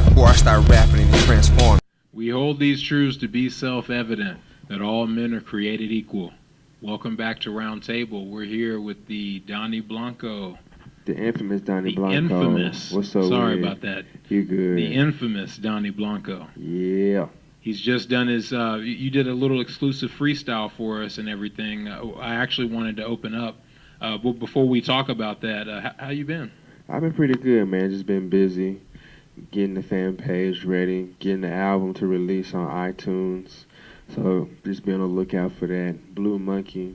Before I start rapping and transform. We hold these truths to be self-evident, that all men are created equal. Welcome back to Round Table. We're here with the Donnie Blanco. The infamous Donnie The Blanco. infamous. What's so Sorry weird? about that. You good. The infamous Donnie Blanco. Yeah. He's just done his, you did a little exclusive freestyle for us and everything. I actually wanted to open up. But before we talk about that, how you been? I've been pretty good, man. Just been busy getting the fan page ready, getting the album to release on iTunes. So just be on the lookout for that. Blue Monkey,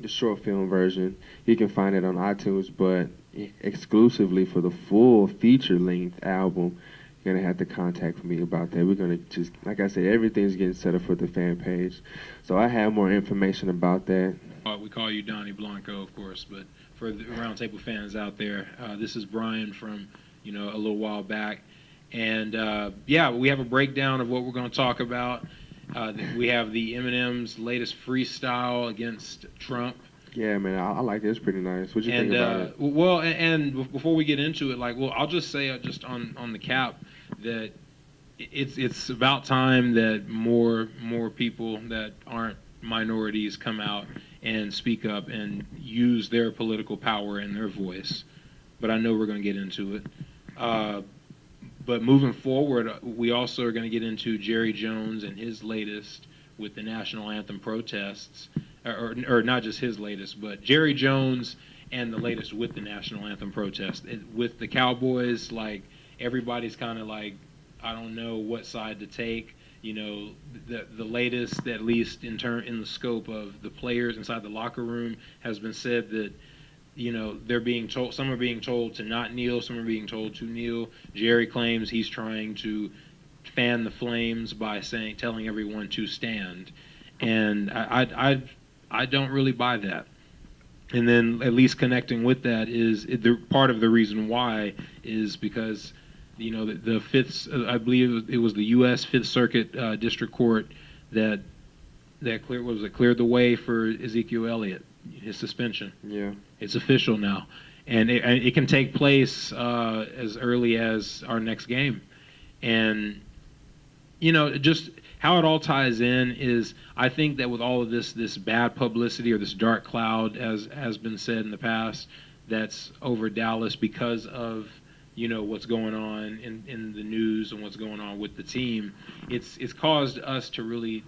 the short film version. You can find it on iTunes, but exclusively for the full feature-length album, you're going to have to contact me about that. We're going to just, like I said, everything's getting set up for the fan page. So I have more information about that. We call you Donnie Blanco, of course, but for the Roundtable fans out there, this is Brian from, a little while back. And, yeah, we have a breakdown of what we're going to talk about. We have the Eminem's latest freestyle against Trump. Yeah, man, I like it. It's pretty nice. What you think about it? Well, and before we get into it, I'll just say just on the cap that it's about time that more people that aren't minorities come out and speak up and use their political power and their voice. But I know we're going to get into it. But moving forward, we also are going to get into Jerry Jones and his latest with the national anthem protests, or not just his latest, but Jerry Jones and the latest with the national anthem protest. With the Cowboys, everybody's kind of I don't know what side to take. The latest, at least in the scope of the players inside the locker room, has been said that they're being told, some are being told to not kneel, some are being told to kneel. Jerry claims he's trying to fan the flames by telling everyone to stand, and I don't really buy that. And then at least connecting with that is part of the reason why is because the fifth, I believe it was the U.S. Fifth Circuit District Court that cleared the way for Ezekiel Elliott, his suspension. Yeah, it's official now, and it can take place as early as our next game. And just how it all ties in is, I think that with all of this bad publicity, or this dark cloud, as has been said in the past, that's over Dallas because of what's going on in the news and what's going on with the team, it's caused us to really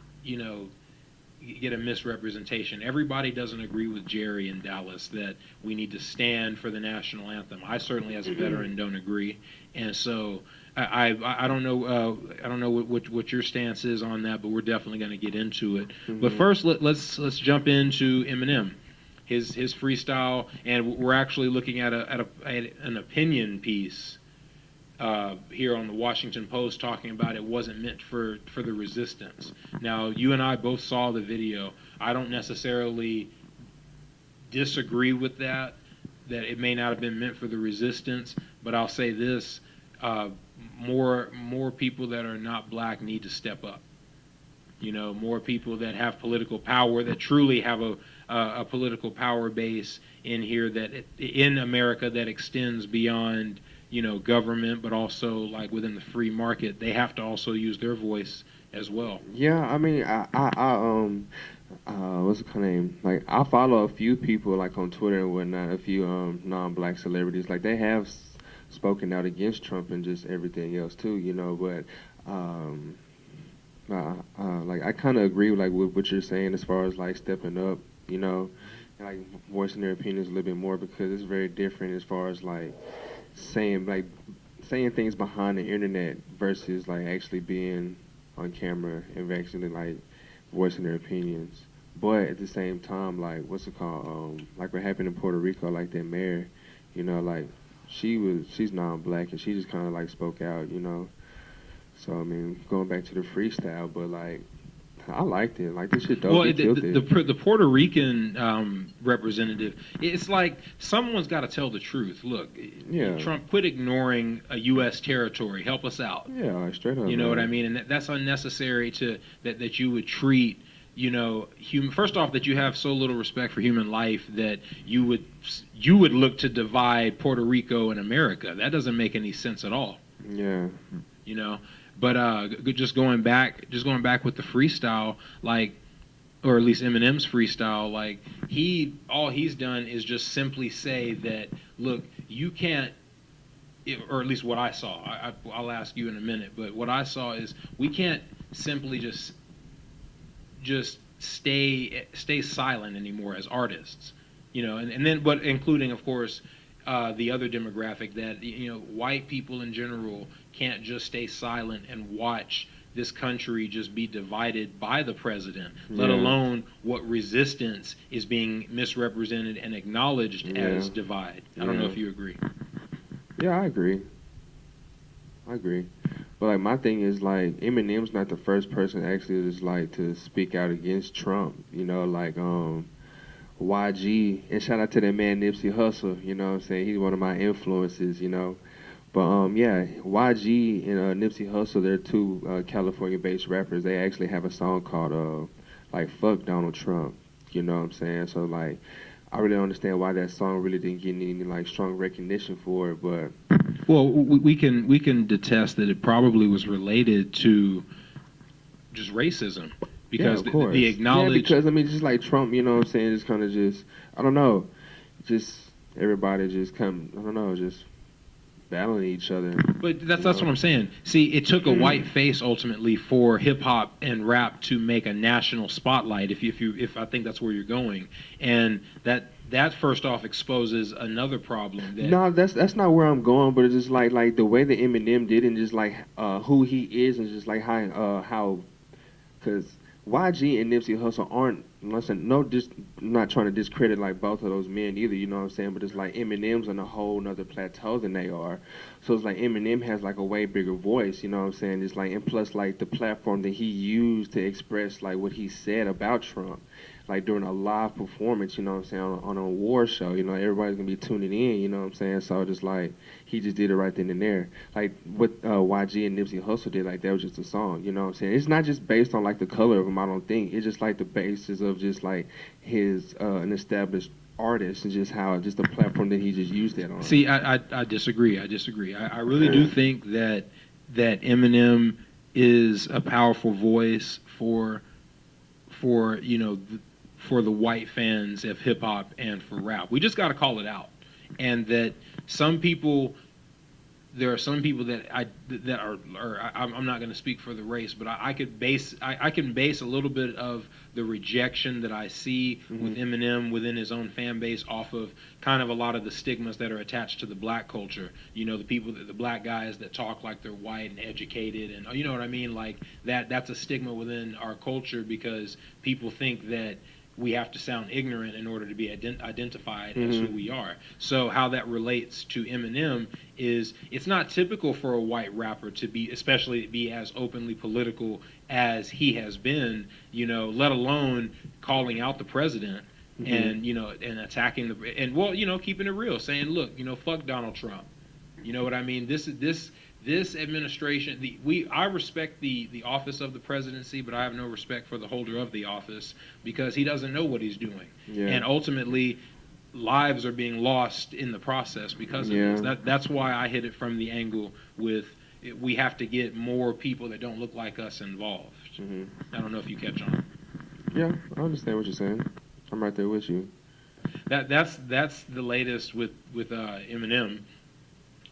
get a misrepresentation. Everybody doesn't agree with Jerry in Dallas that we need to stand for the national anthem. I certainly, as a veteran, don't agree, and so I don't know what your stance is on that, but we're definitely going to get into it. Mm-hmm. But first, let's jump into Eminem, his freestyle, and we're actually looking at an opinion piece here on the Washington Post talking about it wasn't meant for the resistance. Now, you and I both saw the video. I don't necessarily disagree with that it may not have been meant for the resistance, but I'll say this, more people that are not black need to step up. More people that have political power, that truly have a political power base in here, in America, that extends beyond government, but also within the free market. They have to also use their voice as well. Yeah, I mean, what's the kind of name? I follow a few people on Twitter and whatnot, a few non-black celebrities. They have spoken out against Trump and just everything else too, but I kind of agree with what you're saying as far as stepping up, and voicing their opinions a little bit more, because it's very different as far as saying things behind the internet versus actually being on camera and actually voicing their opinions. But at the same time, what's it called? What happened in Puerto Rico, that mayor, she's non-black and she just kind of spoke out, So I mean, going back to the freestyle, but I liked it. This shit dope. Well, the Puerto Rican representative, it's someone's got to tell the truth. Look, yeah. Trump, quit ignoring a U.S. territory. Help us out. Yeah, straight up. You know what I mean? And that's unnecessary that you would treat first off, that you have so little respect for human life that you would look to divide Puerto Rico and America. That doesn't make any sense at all. Yeah. But just going back with the freestyle, like, or at least Eminem's freestyle, like, all he's done is just simply say that, look, you can't, or at least what I saw. I'll ask you in a minute, but what I saw is we can't simply just stay silent anymore as artists, and then, but including, of course, the other demographic, that white people in general can't just stay silent and watch this country just be divided by the president, let alone what resistance is being misrepresented and acknowledged as divide. I don't know if you agree. Yeah, I agree. But like, my thing is, like, Eminem's not the first person actually just like to speak out against Trump. Like YG, and shout out to that man Nipsey Hussle. You know what I'm saying? He's one of my influences. But yeah, YG and Nipsey Hussle, they're two California-based rappers. They actually have a song called like "Fuck Donald Trump." You know what I'm saying? So like, I really don't understand why that song really didn't get any like strong recognition for it. But well, we can detest that it probably was related to just racism, because the acknowledged. Yeah, because I mean, just like Trump, you know what I'm saying? It's kind of just, I don't know, just everybody just just battling each other. But that's what I'm saying. See, it took a white face ultimately for hip hop and rap to make a national spotlight. If I think that's where you're going, and that first off exposes another problem. No, that's not where I'm going. But it's just like the way that Eminem did, and just like who he is, and just like how, because YG and Nipsey Hussle aren't. Listen, I'm not trying to discredit like both of those men either, you know what I'm saying? But it's like Eminem's on a whole nother plateau than they are. So it's like Eminem has like a way bigger voice, you know what I'm saying? It's like, and plus like the platform that he used to express like what he said about Trump, like during a live performance, you know what I'm saying, on a award show, everybody's gonna be tuning in, you know what I'm saying? So just like, he just did it right then and there. Like what YG and Nipsey Hussle did, like that was just a song, you know what I'm saying? It's not just based on like the color of him, I don't think. It's just like the basis of just like his an established artist, and just the platform that he just used that on. See, I disagree. I really do think that Eminem is a powerful voice for the white fans of hip hop and for rap. We just got to call it out, and that there are some people that I'm not going to speak for the race, but I can base a little bit of the rejection that I see with Eminem within his own fan base off of kind of a lot of the stigmas that are attached to the black culture. The black guys that talk like they're white and educated, and you know what I mean, like that's a stigma within our culture, because people think that we have to sound ignorant in order to be identified as who we are. So how that relates to Eminem is, it's not typical for a white rapper to be as openly political as he has been, let alone calling out the president and and attacking keeping it real, saying, look, fuck Donald Trump. You know what I mean? This administration, I respect the office of the presidency, but I have no respect for the holder of the office, because he doesn't know what he's doing. Yeah. And ultimately, lives are being lost in the process because of this. That's why I hit it from the angle with, we have to get more people that don't look like us involved. I don't know if you catch on. Yeah, I understand what you're saying. I'm right there with you. That's the latest with Eminem.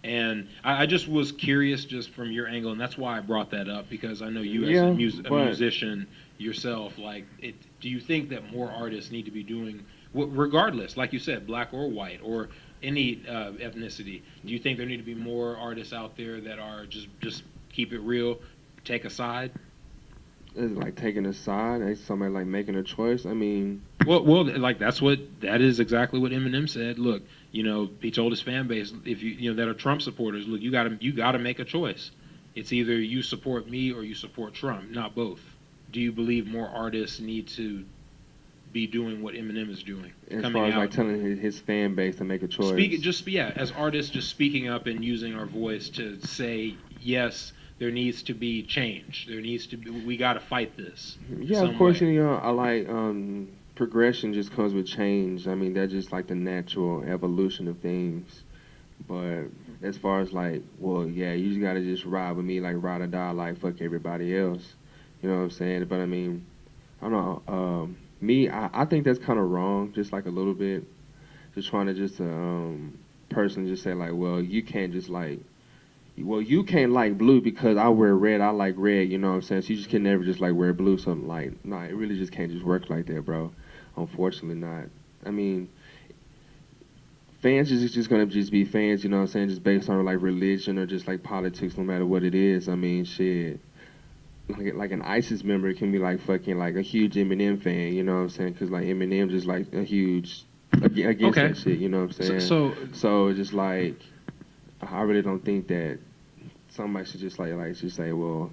And I just was curious, just from your angle, and that's why I brought that up, because I know you as a musician yourself, do you think that more artists need to be doing, regardless, like you said, black or white or any ethnicity, do you think there need to be more artists out there that are just keep it real, take a side? Is it like taking a side? Is somebody like making a choice? I mean, well, like that is exactly what Eminem said. Look, he told his fan base, if you that are Trump supporters, look, you got to make a choice. It's either you support me or you support Trump, not both. Do you believe more artists need to be doing what Eminem is doing? As far as like telling his fan base to make a choice. As artists, just speaking up and using our voice to say, yes, there needs to be change. There needs to be, we got to fight this. Yeah, of some course, way. you know, I like progression just comes with change. I mean, that's just like the natural evolution of things. But as far as like, well, yeah, you just gotta just ride with me, like ride or die, like fuck everybody else. You know what I'm saying? But I mean, I don't know. Me, I think that's kind of wrong, just like a little bit. Just trying to just person just say like, well, you can't just like, well, you can't like blue because I wear red. I like red. You know what I'm saying? So you just can never just like wear blue. Something like, no, it really just can't just work like that, bro. Unfortunately, not. I mean, fans is just gonna just be fans. You know what I'm saying? Just based on like religion or just like politics, no matter what it is. I mean, shit. Like an ISIS member can be like fucking like a huge Eminem fan. You know what I'm saying? Because like Eminem just like a huge against Okay. that shit. You know what I'm saying? So it's just like I really don't think that somebody should just like just say, well,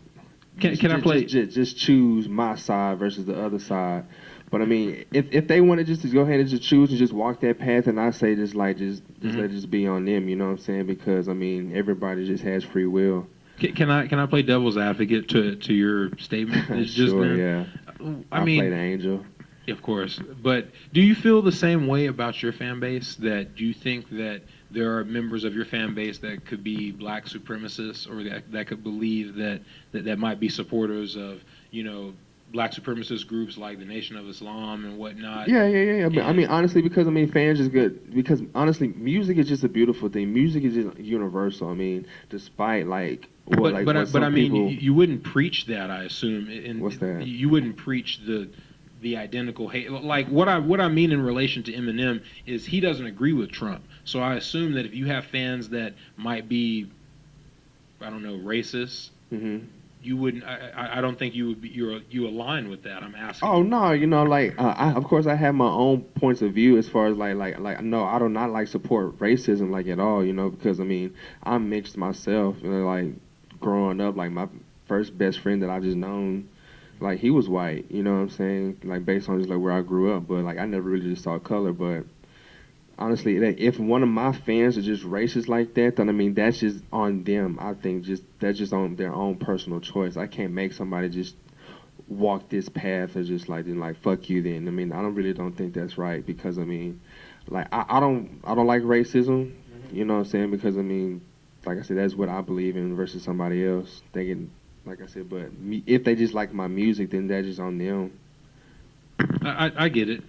Can I play? just choose my side versus the other side. But I mean, if they want to just go ahead and just choose and just walk that path, and I say just let it just be on them. You know what I'm saying? Because I mean, everybody just has free will. Can I play devil's advocate to your statement just Sure, then? yeah. I I mean, play the angel. of course. But do you feel the same way about your fan base? That do you think that there are members of your fan base that could be black supremacists, or that could believe that might be supporters of, black supremacist groups like the Nation of Islam and whatnot? Yeah. But I mean, honestly, because I mean, fans is good. Because honestly, music is just a beautiful thing. Music is just universal. I mean, despite like what like what But some I mean, people. you wouldn't preach that, I assume. And What's that? you wouldn't preach the identical hate. Like what I mean in relation to Eminem is he doesn't agree with Trump. So I assume that if you have fans that might be, I don't know, racist, Hmm. you wouldn't. I don't think you would be. You align with that. I'm asking. Oh no, you know, like of course I have my own points of view as far as like no, I do not like support racism like at all, you know, because I mean I'm mixed myself, you know, like growing up, like my first best friend that I just known, like he was white, you know what I'm saying, like based on just like where I grew up, but like I never really just saw color, but honestly, if one of my fans are just racist like that, then I mean that's just on them. I think just that's just on their own personal choice. I can't make somebody just walk this path or just like then like fuck you then. I mean I don't think that's right because I mean like I don't like racism, you know what I'm saying, because I mean like I said that's what I believe in versus somebody else thinking like I said, but if they just like my music then that's just on them. I get it.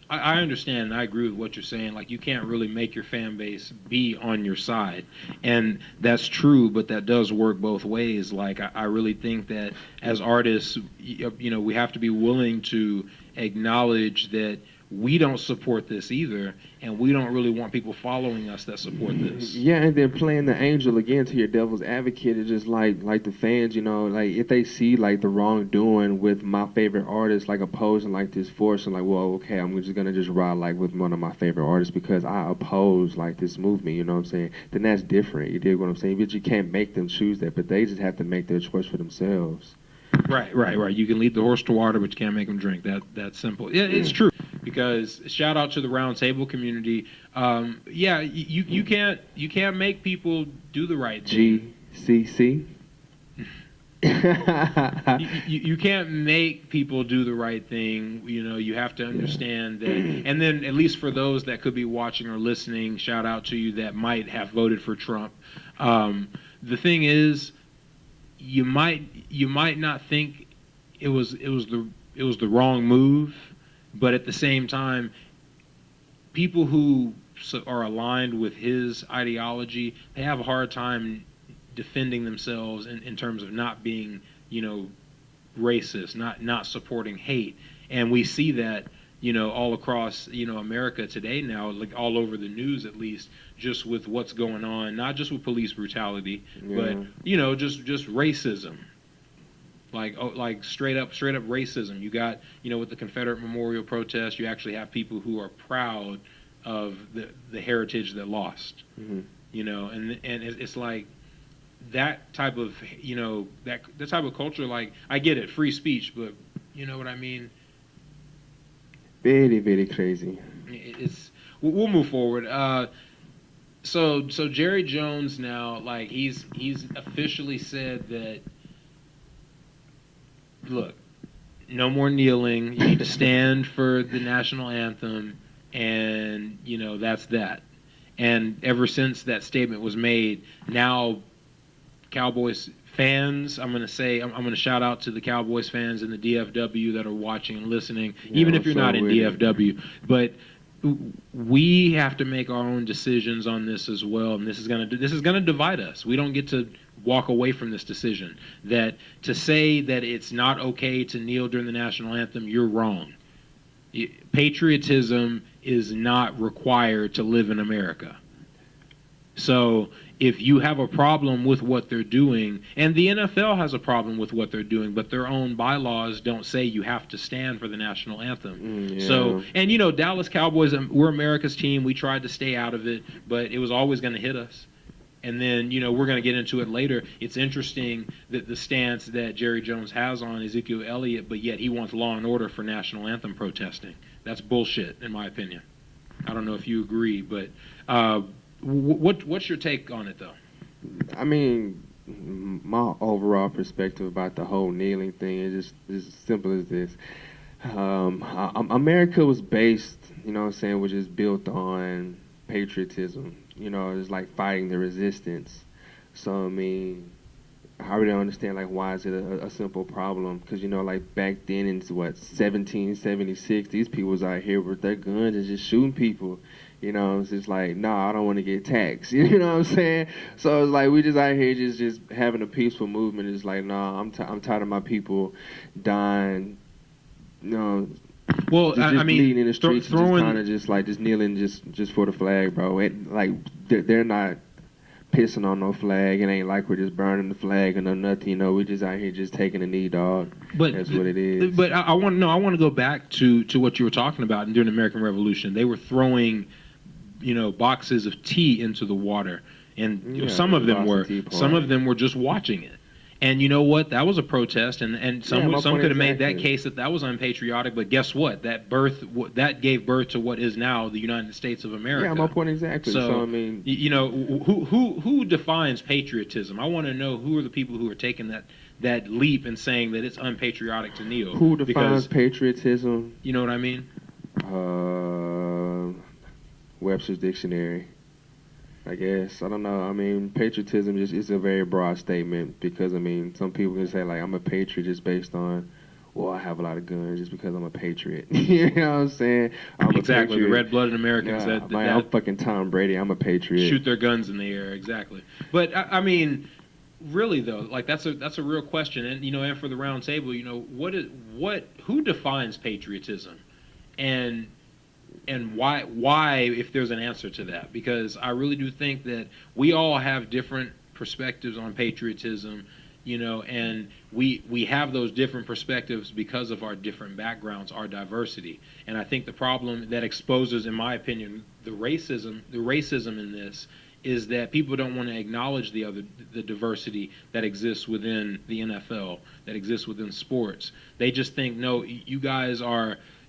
I understand and I agree with what you're saying. Like, you can't really make your fan base be on your side. And that's true, but that does work both ways. Like, I really think that as artists, we have to be willing to acknowledge that we don't support this either, and we don't really want people following us that support this. Yeah, and then playing the angel again to your devil's advocate is just like the fans, you know, like if they see like the wrongdoing with my favorite artist, like opposing like this force, and like, well, okay, I'm just gonna just ride like with one of my favorite artists because I oppose like this movement, you know what I'm saying? Then that's different. You dig what I'm saying? But you can't make them choose that, but they just have to make their choice for themselves. Right. You can lead the horse to water, but you can't make them drink. That's simple. Yeah, it's true. Because shout out to the round table community. Yeah, you can't make people do the right thing. GCC. You can't make people do the right thing. You have to understand that. And then, at least for those that could be watching or listening, shout out to you that might have voted for Trump. The thing is, you might not think it was the wrong move, but at the same time, people who are aligned with his ideology, they have a hard time defending themselves in terms of not being, racist, not supporting hate. And we see that, all across, America today now, like all over the news at least, just with what's going on, not just with police brutality, but, just racism. Like straight up racism. You got, with the Confederate Memorial protest, you actually have people who are proud of the heritage that lost. Mm-hmm. And it's like that type of that type of culture. Like, I get it, free speech, but you know what I mean. Very, very crazy. We'll move forward. So Jerry Jones now, like he's officially said that, look, no more kneeling. You need to stand for the national anthem, and that's that. And ever since that statement was made, now Cowboys fans, I'm going to shout out to the Cowboys fans in the DFW that are watching and listening, even if you're not in DFW. But we have to make our own decisions on this as well, and this is going to divide us. We don't get to walk away from this decision. That to say that it's not okay to kneel during the national anthem, you're wrong. Patriotism is not required to live in America. So if you have a problem with what they're doing, and the NFL has a problem with what they're doing, but their own bylaws don't say you have to stand for the national anthem. Yeah. So, and Dallas Cowboys, we're America's team. We tried to stay out of it, but it was always going to hit us. And then, we're going to get into it later. It's interesting that the stance that Jerry Jones has on Ezekiel Elliott, but yet he wants law and order for national anthem protesting. That's bullshit, in my opinion. I don't know if you agree, but what's your take on it, though? I mean, my overall perspective about the whole kneeling thing is just as simple as this. America was based, which is built on patriotism. It's like fighting the resistance. So, I mean, I really don't understand, why is it a simple problem? Because, back then in, 1776, these people was out here with their guns and just shooting people. It's just like, I don't want to get taxed. You know what I'm saying? So it's like we just out here just having a peaceful movement. It's like, I'm tired of my people dying. Well, I mean, bleeding in the streets, just kind of just kneeling just for the flag, bro. They're not pissing on no flag. It ain't like we're just burning the flag or nothing. We just out here just taking a knee, dog. But that's what it is. But I want to go back to what you were talking about during the American Revolution. They were throwing, boxes of tea into the water, and some of them were just watching it. And you know what? That was a protest, and some could have made that case that was unpatriotic. But guess what? That gave birth to what is now the United States of America. Yeah, my point exactly. So I mean, who defines patriotism? I want to know who are the people who are taking that leap and saying that it's unpatriotic to kneel. Who defines patriotism? You know what I mean? Webster's Dictionary, I guess. I don't know. I mean, patriotism is a very broad statement because, I mean, some people can say, I'm a patriot just based on, I have a lot of guns just because I'm a patriot. You know what I'm saying? Exactly. The red-blooded Americans. I'm fucking Tom Brady. I'm a patriot. Shoot their guns in the air. Exactly. But, I mean, really, though, that's a real question. And, and for the round table, who defines patriotism? And why, if there's an answer to that? Because I really do think that we all have different perspectives on patriotism, and we have those different perspectives because of our different backgrounds, our diversity. And I think the problem that exposes, in my opinion, the racism in this is that people don't want to acknowledge the diversity that exists within the NFL, that exists within sports. They just think, no, you guys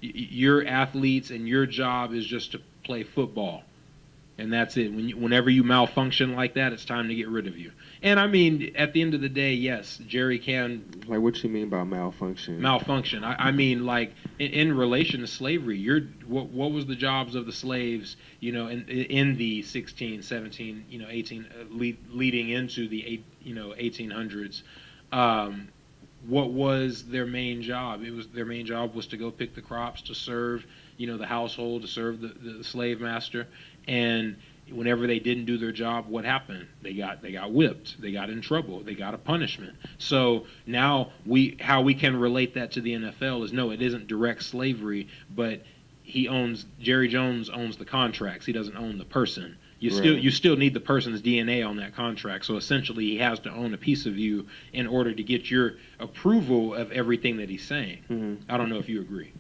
you're athletes and your job is just to play football, and that's it. Whenever you malfunction like that, it's time to get rid of you. And I mean, at the end of the day, yes, Jerry can. Like, what you mean by malfunction? Malfunction. I mean, like in relation to slavery, what was the jobs of the slaves? In the 16, 17, 18, leading into the 1800s. What was their main job? Their main job was to go pick the crops, to serve, the household, to serve the slave master. And whenever they didn't do their job, what happened? They got whipped. They got in trouble. They got a punishment. So now how we can relate that to the NFL is, no, it isn't direct slavery, but Jerry Jones owns the contracts. He doesn't own the person. You still need the person's DNA on that contract. So essentially, he has to own a piece of you in order to get your approval of everything that he's saying. Mm-hmm. I don't know if you agree.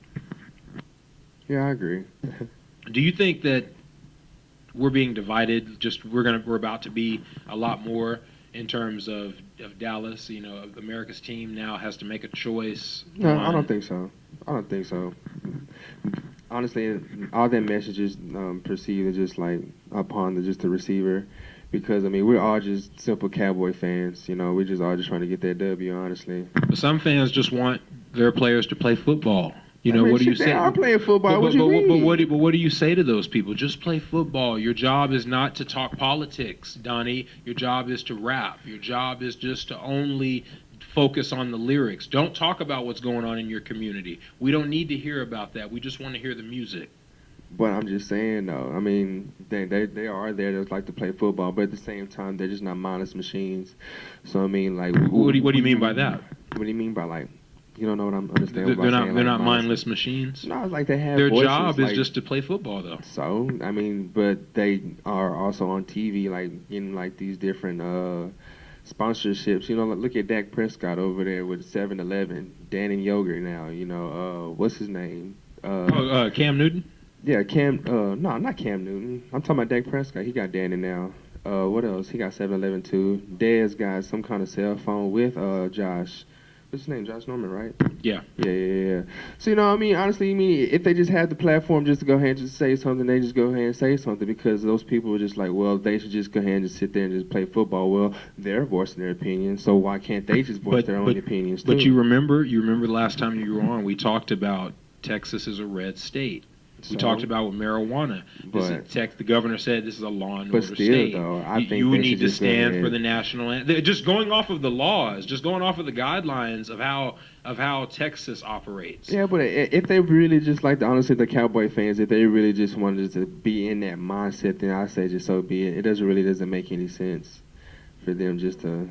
Yeah, I agree. Do you think that we're being divided? We're about to be a lot more in terms of Dallas. America's team now has to make a choice. No, I don't think so. honestly, all that message is perceived as just like upon the receiver, because I mean we're all just simple Cowboy fans. You know, we just all just trying to get that W. Honestly, But some fans just want their players to play football. You I know, mean, what do you shit, say? They are playing football. What you mean? But what do you say to those people? Just play football. Your job is not to talk politics, Donnie. Your job is to rap. Your job is just to only focus on the lyrics. Don't talk about what's going on in your community. We don't need to hear about that. We just want to hear the music. But I'm just saying though. I mean, they are there to like to play football, but at the same time, they're just not mindless machines. So I mean, like, What do you mean by that? What do you mean by like? You don't know what I'm understanding. They're not mindless machines. No, it's like they have Their voices, job is like, just to play football, though. So I mean, but they are also on TV, like getting like these different sponsorships. You know, look at Dak Prescott over there with 7-Eleven, Dan and Yogurt now. You know, what's his name? Cam Newton. Yeah, Cam. No, not Cam Newton. I'm talking about Dak Prescott. He got Danny now. What else? He got 7-Eleven too. Dez got some kind of cell phone with Josh. What's his name? Josh Norman, right? Yeah. Yeah. So, you know, I mean, honestly, if they just had the platform just to go ahead and just say something, they just go ahead and say something, because those people were just like, well, they should just go ahead and just sit there and just play football. Well, they're voicing their opinion, so why can't they just voice their own opinions too? But you remember the last time you were on, we talked about Texas is a red state. We talked about with marijuana. The governor said this is a law and order state. Though, I think you need to stand for the national anthem. Just going off of the laws, just going off of the guidelines of how Texas operates. Yeah, but if they really just like, honestly, the Cowboy fans, if they really just wanted to be in that mindset, then I say just so be it. It doesn't make any sense for them just to.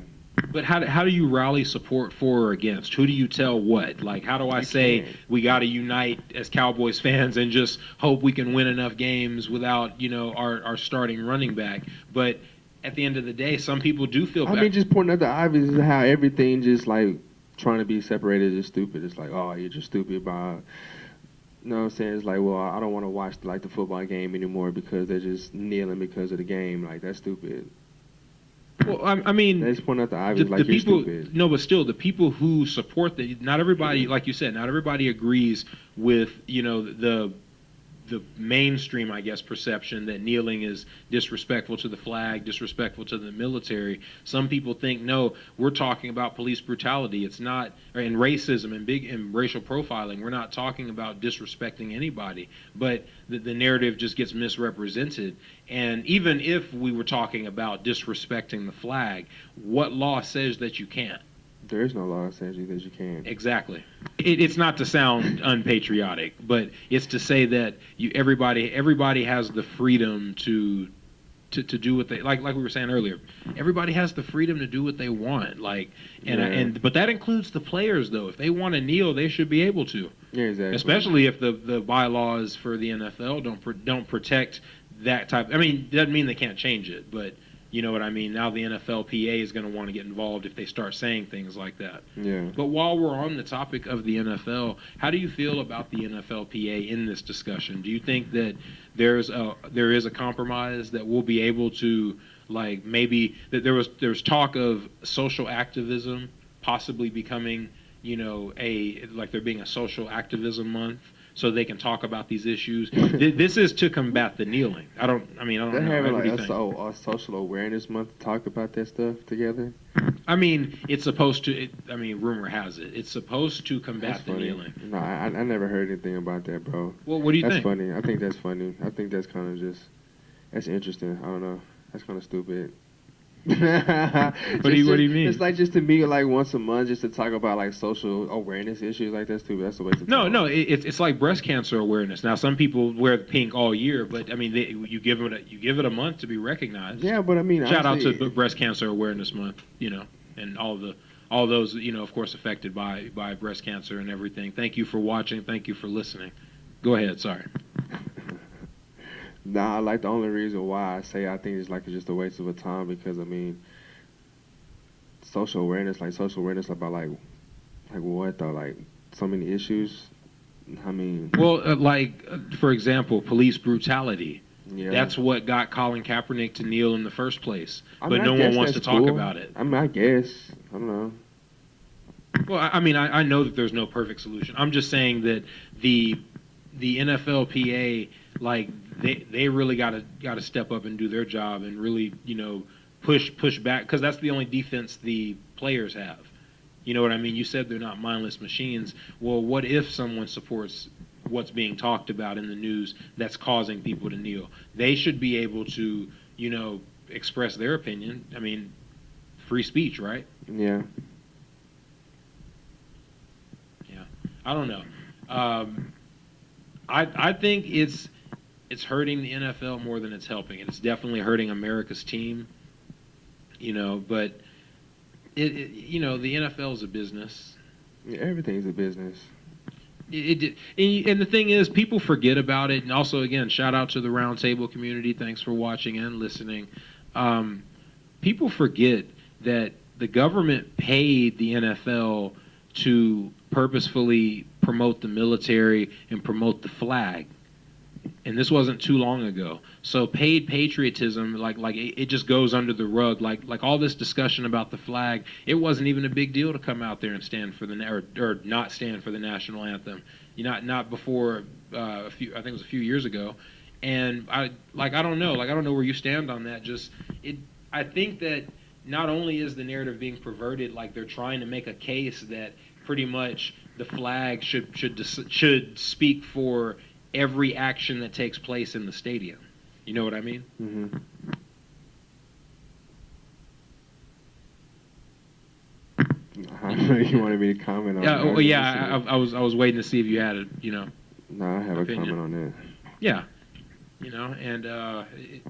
But how do you rally support for or against? Who do you tell what? Like, how do I say we got to unite as Cowboys fans and just hope we can win enough games without, our starting running back? But at the end of the day, some people do feel bad. I mean, just pointing out the obvious is how everything just, like, trying to be separated is stupid. It's like, oh, you're just stupid by... You know what I'm saying? It's like, well, I don't want to watch, the football game anymore because they're just kneeling because of the game. Like, that's stupid. Well, I mean, they just point out the obvious, like, you're stupid. No, but still, the people who support not everybody, like you said, not everybody agrees with, the mainstream, I guess, perception that kneeling is disrespectful to the flag, disrespectful to the military. Some people think, no, we're talking about police brutality. It's not, and racism and racial profiling. We're not talking about disrespecting anybody. But the narrative just gets misrepresented. And even if we were talking about disrespecting the flag, what law says that you can't? There is no law that says that you can't. Exactly. It's not to sound unpatriotic, but it's to say that everybody has the freedom to do what they like we were saying earlier. Everybody has the freedom to do what they want. But that includes the players though. If they want to kneel, they should be able to. Yeah, exactly. Especially if the bylaws for the NFL don't protect that type. I mean, doesn't mean they can't change it, but you know what I mean? Now the NFLPA is going to want to get involved if they start saying things like that. Yeah. But while we're on the topic of the NFL, how do you feel about the NFLPA in this discussion? Do you think that there is a compromise that we'll be able to, like, maybe that there's talk of social activism possibly becoming, there being a social activism month, so they can talk about these issues. This is to combat the kneeling. I don't know. They're having a social awareness month to talk about that stuff together. I mean, it's supposed to. Rumor has it it's supposed to combat the kneeling. No, I never heard anything about that, bro. Well, what do you think? That's funny. I think that's funny. I think that's kind of that's interesting. I don't know. That's kind of stupid. What do you mean? It's like just to meet like once a month just to talk about like social awareness issues like that too. That's the way to talk. No, it's like breast cancer awareness. Now some people wear pink all year, but I mean you give it a month to be recognized. Yeah, but I mean, shout out to Breast Cancer Awareness Month, and all those of course affected by breast cancer and everything. Thank you for watching. Thank you for listening. Go ahead. Sorry. Nah, like the only reason why I say I think it's just a waste of a time because I mean, social awareness about like what though, like so many issues. I mean, well, for example, police brutality. Yeah. That's what got Colin Kaepernick to kneel in the first place, but I no one wants to talk about it. I mean, I guess I don't know. Well, I mean, I know that there's no perfect solution. I'm just saying that the NFLPA, like they really got to step up and do their job and really push back, because that's the only defense the players have. You know what I mean? You said they're not mindless machines. Well, what if someone supports what's being talked about in the news that's causing people to kneel? They should be able to, express their opinion. I mean, free speech, right? Yeah. Yeah. I don't know. I think it's hurting the NFL more than it's helping. It's definitely hurting America's team. But the NFL is a business. Yeah, everything's a business. And the thing is, people forget about it. And also, again, shout out to the Roundtable community. Thanks for watching and listening. People forget that the government paid the NFL to purposefully promote the military and promote the flag. And this wasn't too long ago. So paid patriotism, like it just goes under the rug. Like all this discussion about the flag, it wasn't even a big deal to come out there and stand for or not stand for the national anthem. Not before I think it was a few years ago. And I don't know where you stand on that. I think that not only is the narrative being perverted, like they're trying to make a case that pretty much the flag should speak for every action that takes place in the stadium. You know what I mean? Mm-hmm. I know you wanted me to comment on that. I was waiting to see if you had a No, I have opinion. a comment on that. Yeah. And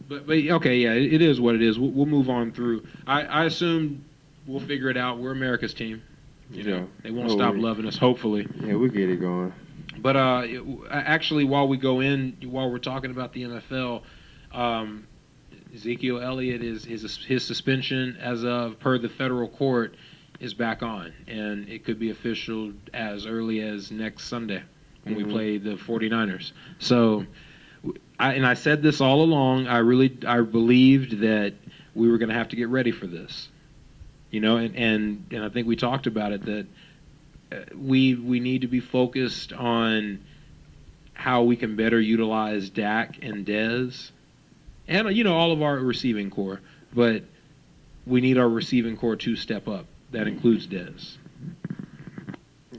but okay, yeah, it is what it is. We'll move on through. I assume we'll figure it out. We're America's team. They won't stop loving us, hopefully. Yeah, we'll get it going. But actually, while we're talking about the NFL, Ezekiel Elliott his suspension as of per the federal court is back on, and it could be official as early as next Sunday when we play the 49ers. So, I said this all along. I believed that we were going to have to get ready for this, and I think we talked about it that. We need to be focused on how we can better utilize Dak and Dez and, all of our receiving core. But we need our receiving core to step up. That includes Dez.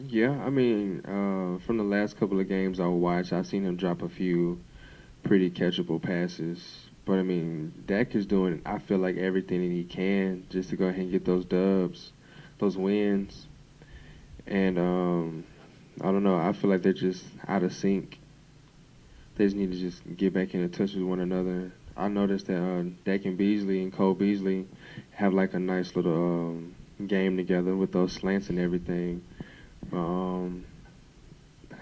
Yeah, I mean, from the last couple of games I watched, I've seen him drop a few pretty catchable passes. But, I mean, Dak is doing, I feel like, everything that he can just to go ahead and get those dubs, those wins. And I don't know. I feel like they're just out of sync. They just need to just get back into touch with one another. I noticed that Dak and Beasley and Cole Beasley have like a nice little game together with those slants and everything.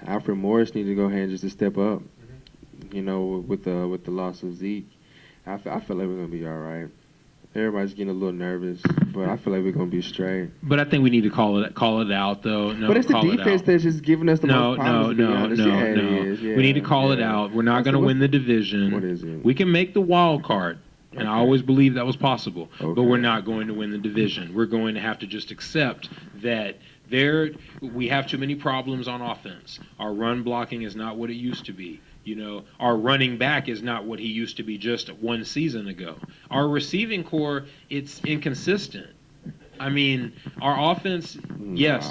Alfred Morris needs to go ahead and just to step up. With the loss of Zeke, I feel like we're gonna be all right. Everybody's getting a little nervous, but I feel like we're gonna be straight. But I think we need to call it out, though. No, but it's the defense that's just giving us the most problems. No. We need to call it out. We're not going to win the division. What is it? We can make the wild card, and I always believed that was possible. Okay. But we're not going to win the division. We're going to have to just accept that we have too many problems on offense. Our run blocking is not what it used to be. Our running back is not what he used to be just one season ago. Our receiving core, it's inconsistent. I mean, our offense, yes,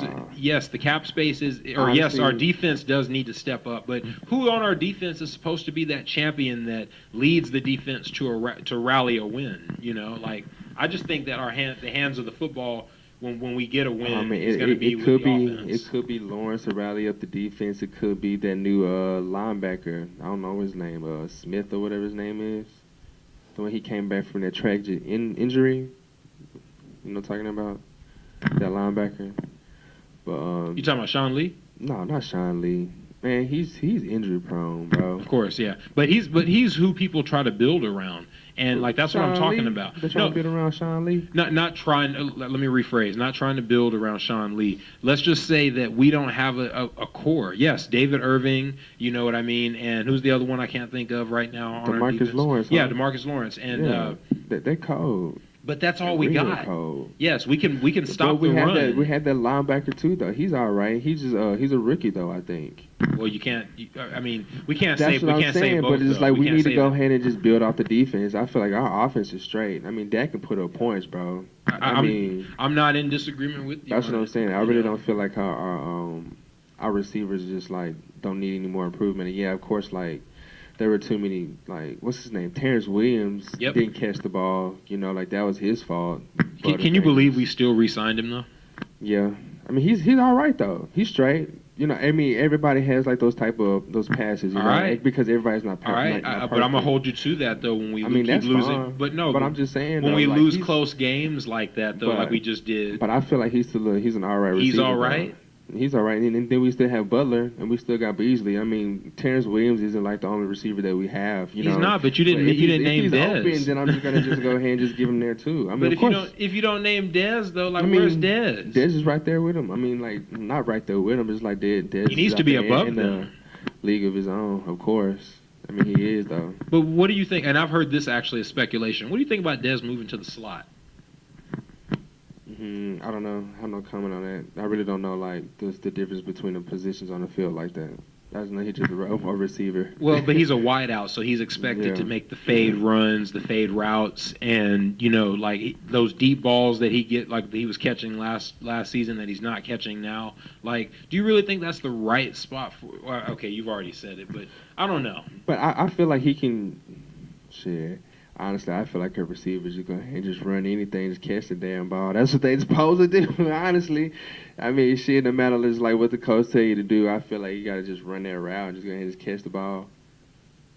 the cap space is, or honestly, yes, our defense does need to step up. But who on our defense is supposed to be that champion that leads the defense to rally a win? I just think that the hands of the football. When we get a win, it's going to be with the offense. It could be Lawrence to rally up the defense. It could be that new linebacker. I don't know his name, Smith or whatever his name is. The one he came back from that tragic injury. You know what I'm talking about? That linebacker. But you talking about Sean Lee? No, not Sean Lee. Man, he's injury prone, bro. Of course, yeah. But he's who people try to build around. And that's what I'm talking about. They're trying to build around Sean Lee? Not trying. Let me rephrase. Not trying to build around Sean Lee. Let's just say that we don't have a core. Yes, David Irving. You know what I mean. And who's the other one I can't think of right now? DeMarcus Lawrence. Yeah, DeMarcus Lawrence. And they're cold. But that's all we Real got. cold. Yes, we can stop But we the have run. we had that linebacker too, though. He's all right. He's just he's a rookie though, I think. Well, you can't. I mean, we can't That's say what we I'm can't say saying. both. But it's though. like we can't need to say go that. ahead and just build off the defense. I feel like our offense is straight. I mean, Dak can put up points, bro. I mean, I'm not in disagreement with you. that's on what I'm it, saying. I you really know? don't feel like our receivers just like don't need any more improvement. And yeah, of course, like there were too many. Like what's his name? Terrence Williams didn't catch the ball. You know, like that was his fault. Can you believe we still re-signed him though? Yeah, I mean he's all right though. He's straight. You know, I mean everybody has like those passes. You know, right. Because everybody's not perfect. All right, but I'm gonna hold you to that though when we keep that's losing. fine. But no, but I'm just saying when though, we like, lose close games like that though, but- like we just did. But I feel like he's an all right receiver. He's all though. right. He's all right, and then we still have Butler, and we still got Beasley. I mean, Terrence Williams isn't like the only receiver that we have. You He's know? not, but you didn't name if he's Dez. open, then I'm just gonna go ahead and just give him there too. I mean, But of if you don't name Dez though, like I mean, where's Dez? Dez is right there with him. I mean, like not right there with him, just like Dez. He needs is to out be there above in them. the league of his own, of course. I mean, he is though. But what do you think? And I've heard this actually as speculation. What do you think about Dez moving to the slot? I don't know. I have no comment on that. I really don't know like the difference between the positions on the field like that. That's not he's just a receiver. Well, but he's a wideout, so he's expected to make the fade runs, the fade routes, and like those deep balls that he was catching last season that he's not catching now. Like, do you really think that's the right spot for? Well, okay, you've already said it, but I don't know. But I feel like he can. Shit. Honestly, I feel like a receiver just go ahead and just run anything, just catch the damn ball. That's what they supposed to do, honestly. I mean, shit, no matter like what the coach tell you to do, I feel like you got to just run that route and just go ahead and just catch the ball,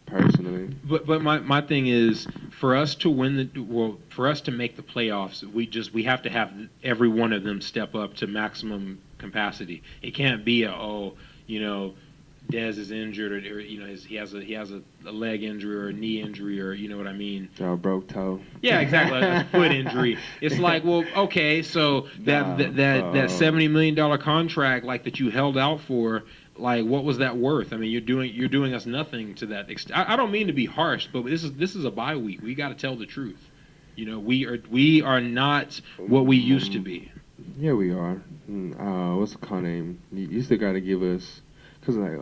personally. But my thing is, for us to for us to make the playoffs, we have to have every one of them step up to maximum capacity. It can't be Dez is injured, or he has a leg injury or a knee injury, or you know what I mean. Or a broke toe. Yeah, exactly, a foot injury. It's like, well, okay, so that $70 million contract like that you held out for, like, what was that worth? I mean, you're doing us nothing to that extent. I don't mean to be harsh, but this is a bye week. We got to tell the truth. We are not what we used to be. Yeah, we are. What's the call name? You still got to give us. Cause like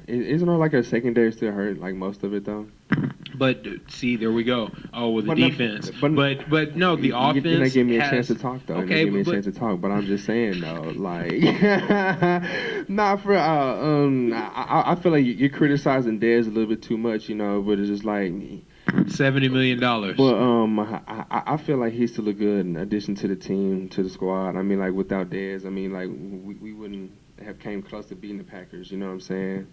isn't our like our secondary still hurt like most of it though? But see, there we go. Oh, with the defense. But no, the offense. You're not giving me a chance to talk though. Okay, give me a chance to talk. But I'm just saying though, like, not for I feel like you're criticizing Dez a little bit too much, But it's just like $70 million. But I feel like he's still a good addition to the team, to the squad. I mean, like without Dez, I mean, like we wouldn't have came close to beating the Packers. You know what I'm saying?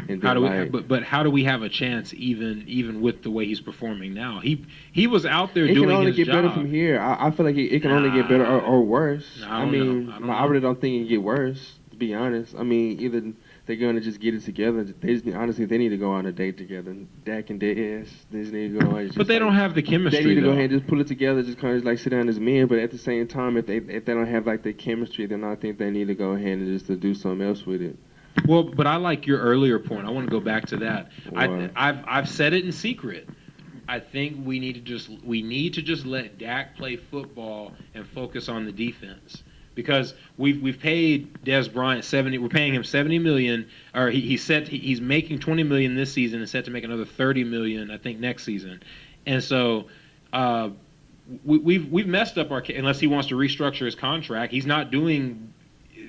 And then, but how do we have a chance even with the way he's performing now? He was out there doing his job. It can only get better from here. I feel like it can only get better or worse. I really don't think it can get worse. To be honest, I mean, either they're gonna just get it together. Honestly, they need to go on a date together. Dak and Dez, they just need to go on. But they don't have the chemistry. They need to go ahead and just pull it together, just kind of like sit down as men. But at the same time, if they don't have like the chemistry, then I think they need to go ahead and just to do something else with it. Well, but I like your earlier point. I want to go back to that. I've said it in secret. I think we need to just let Dak play football and focus on the defense. Because we've paid Dez Bryant we're paying him $70 million, or he's making $20 million this season and set to make another $30 million I think next season, and so we've messed up unless he wants to restructure his contract. He's not doing.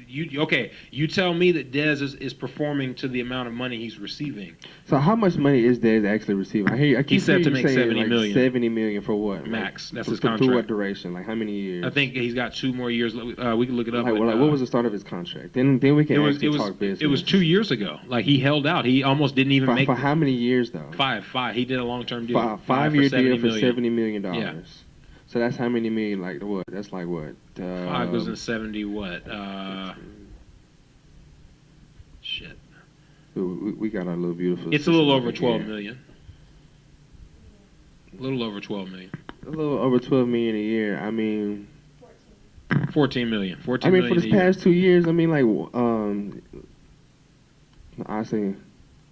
You tell me that Dez is performing to the amount of money he's receiving. So how much money is Dez actually receiving? He's set to make $70 million. $70 million for what? Max. Like, that's his contract. For what duration? Like how many years? I think he's got 2 more years. We can look it up. Like what was the start of his contract? Then we can talk business. It was 2 years ago. Like he held out. He almost didn't even make. For how many years though? 5. He did a long-term deal. 5-year deal for $70 million. Yeah. So that's how many million? Like what? That's like what? 5 goes in 70. What? Shit. We got our little beautiful. It's a little over 12 million. A little over 12 million. A little over 12 million a year. I mean. 14 million. 14 I mean, million for this past 2 years, I mean, like, I say,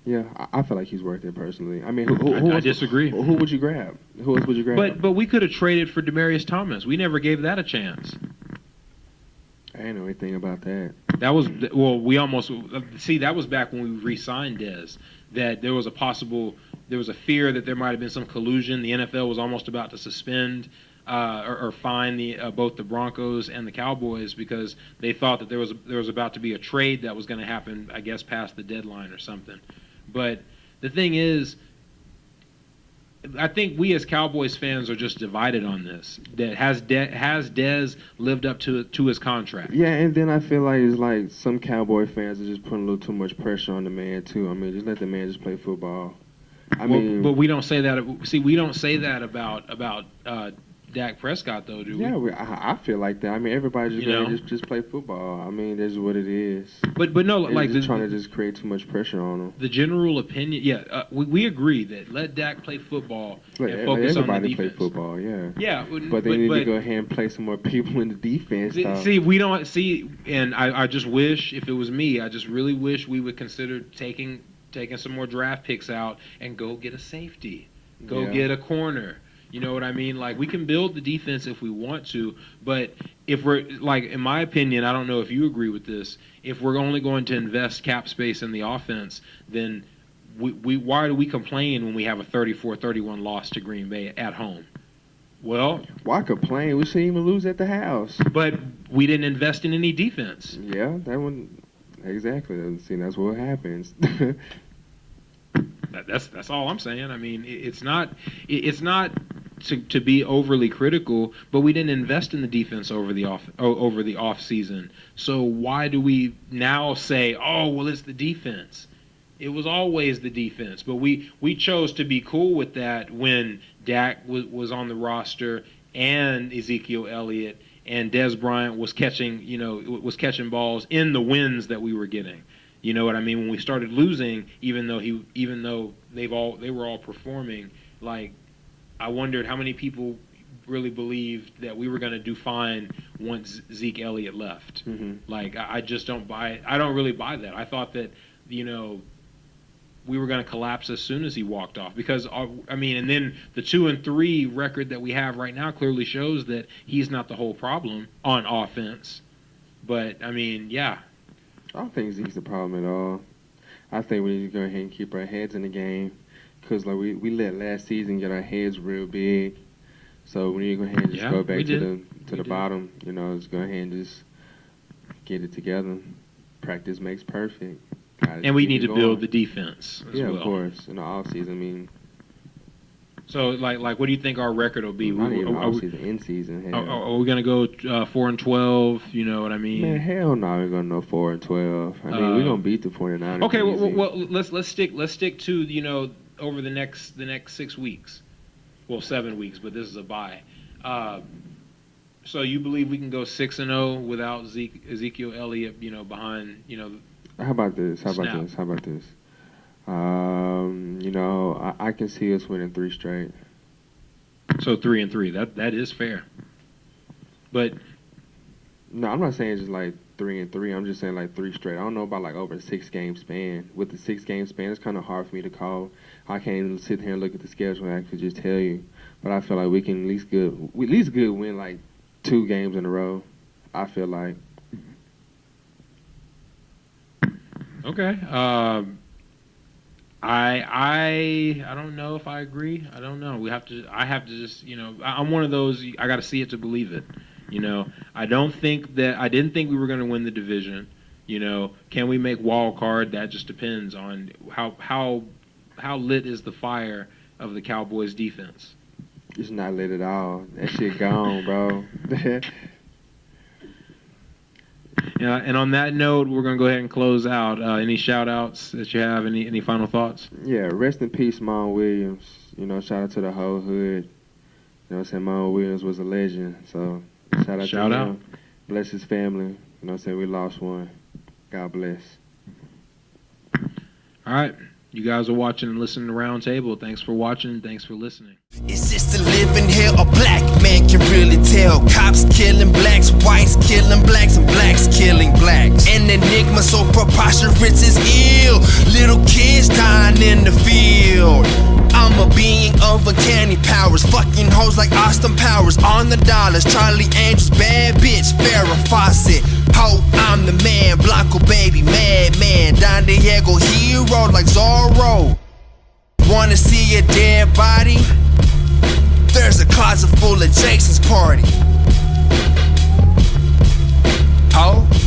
Yeah, I feel like he's worth it personally. I mean, I disagree. Who would you grab? Who else would you grab? But we could have traded for Demaryius Thomas. We never gave that a chance. I didn't know anything about that. That was we almost see that was back when we re-signed Dez. That there was a fear that there might have been some collusion. The NFL was almost about to suspend or fine both the Broncos and the Cowboys because they thought that there was about to be a trade that was going to happen, I guess, past the deadline or something. But the thing is, I think we as Cowboys fans are just divided on this. That has Dez lived up to his contract? Yeah, and then I feel like it's like some Cowboy fans are just putting a little too much pressure on the man too. I mean, just let the man just play football. I mean, but we don't say that. See, we don't say that about Dak Prescott though, do we? Yeah, I feel like that. I mean, everybody just play football. I mean, that's what it is. But no, They're like just trying to just create too much pressure on him. The general opinion, yeah, we agree that let Dak play football and focus on the defense. Everybody play football, yeah. Yeah, but they need to go ahead and play some more people in the defense. See, we don't see, and I just wish, if it was me, I just really wish we would consider taking some more draft picks out and go get a safety, get a corner. You know what I mean? Like, we can build the defense if we want to, but if we're, like, in my opinion, I don't know if you agree with this, if we're only going to invest cap space in the offense, then why do we complain when we have a 34-31 loss to Green Bay at home? Well, why complain? We shouldn't even lose at the house. But we didn't invest in any defense. Yeah, that one, exactly. See, that's what happens. That's all I'm saying. I mean, it's not to be overly critical, but we didn't invest in the defense over the off season. So why do we now say, oh, well, it's the defense? It was always the defense, but we chose to be cool with that when Dak was on the roster and Ezekiel Elliott and Dez Bryant was catching balls in the wins that we were getting. You know what I mean? When we started losing, even though they were all performing, like, I wondered how many people really believed that we were going to do fine once Zeke Elliott left. Mm-hmm. Like, I just don't buy it. I don't really buy that. I thought that, we were going to collapse as soon as he walked off because, and then the 2-3 record that we have right now clearly shows that he's not the whole problem on offense. But, yeah. I don't think Zeke's the problem at all. I think we need to go ahead and keep our heads in the game because like we let last season get our heads real big. So we need to go ahead and just go back to the bottom. Just go ahead and just get it together. Practice makes perfect. And we need to build the defense as well. Of course. In the offseason, So, like, what do you think our record will be? Not even off-season, in-season. Are we going to go 4-12? You know what I mean? Man, hell no, we're going to go 4-12. I mean, we're going to beat the 49ers. Okay, well, let's stick to over the next 6 weeks. Well, 7 weeks, but this is a bye. So you believe we can go 6-0 without Ezekiel Elliott? Behind How about this? I can see us winning 3 straight. So 3-3. That is fair. But no, I'm not saying just like 3-3. I'm just saying like 3 straight. I don't know about like over a 6-game span. With the 6-game span, it's kind of hard for me to call. I can't even sit here and look at the schedule and I could just tell you. But I feel like we can at least good win like 2 games in a row. I feel like. Okay. I don't know if I agree. I don't know. I have to just, I'm one of those, I got to see it to believe it. I didn't think we were going to win the division. Can we make wild card? That just depends on how lit is the fire of the Cowboys defense. It's not lit at all. That shit gone, bro. Yeah, and on that note, we're going to go ahead and close out. Any shout-outs that you have? Any final thoughts? Yeah, rest in peace, Mon Williams. Shout out to the whole hood. Mon Williams was a legend. So, shout out to him. Bless his family. We lost one. God bless. All right. You guys are watching and listening to Round Table. Thanks for watching. Thanks for listening. It's just a living hell, a black man can really tell. Cops killing blacks, whites killing blacks, and blacks killing blacks. An enigma so preposterous is ill. Little kids dying in the field. I'm a being of uncanny powers. Fucking hoes like Austin Powers. On the dollars, Charlie Angels, bad bitch, Farrah Fawcett. Ho, I'm the man, Blanco baby, madman. Don Diego hero like Zorro. Wanna see a dead body? There's a closet full of Jason's party. Ho.